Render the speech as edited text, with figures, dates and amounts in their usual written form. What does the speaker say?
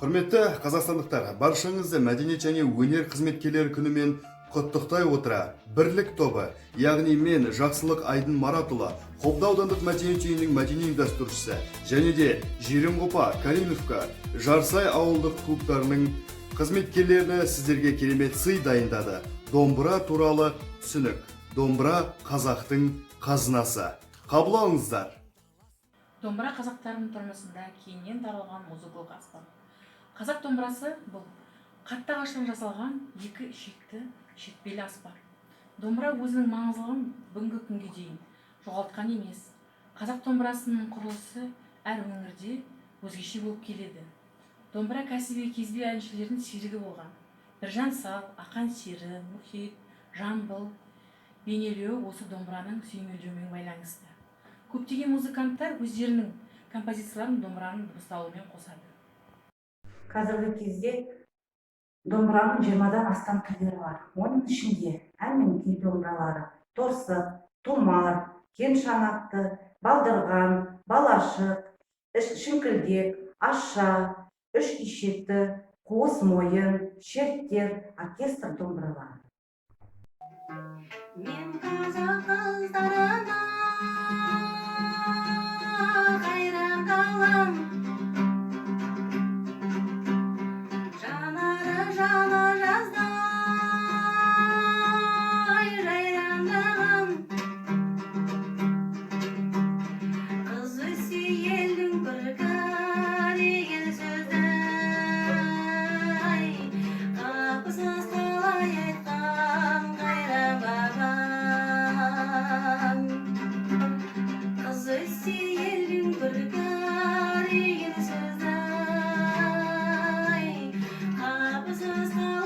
Құрметті қазақстандықтар, баршаңызды мәдениет және өнер қызметкерлері күнімен құттықтай отыра, бірлік тобы, яғни мен Жақсылық Айдын Маратұлы, Қобда аудандық мәдениет үйінің мәдени ұйымдастырушысы және де Жиренқопа, Калиновка, Жарсай ауылдық клубтарының қызметкерлеріне сіздерге керемет сый дайындады. Домбыра туралы түсінік. Домбыра қазақтың қазынасы. Қабыл алыңыздар. Домбыра қазақтардың тұрмысында кейіннен таралған музыкалық аспап. Қазақ домбырасы бұл қатты ағаштан жасалған екі ішекті шетпелі аспап. Домбыра өзінің маңыздылығын бүгінгі күнге дейін жоғалтқан емес. Қазақ домбырасының құрылысы әр өңірде өзгеше болып келеді. Домбыра кәсіби кезбе әншілердің серігі болған. Біржан Сал, Ақан Сері, Мұхит, Жамбыл бейнелеуі осы домбыраның сүйемелдеуімен байланысты. Көптеген музыканттар өздерінің композицияларын домбыраның дыбысталуымен қосады. Қазіргі кезде домбыраның 20-дан астам түрлері бар. Оның ішінде ән мен күй домбыралары, торсық, томар, кен шанақты, балдырған, балашық, шіңкілдек, аша, үш ишекті, қуыс мойын, шерттер, оркестр домбыралары. Мен қазақ қыздарына қайран қалам, жанары жаны жаздай жайраңдаған. Қыз өссе елдің көркі деген сөзді қапысыз қалай айтқан қайран бабам. Қыз өссе елдің көркі деген сөзді қапысыз қалай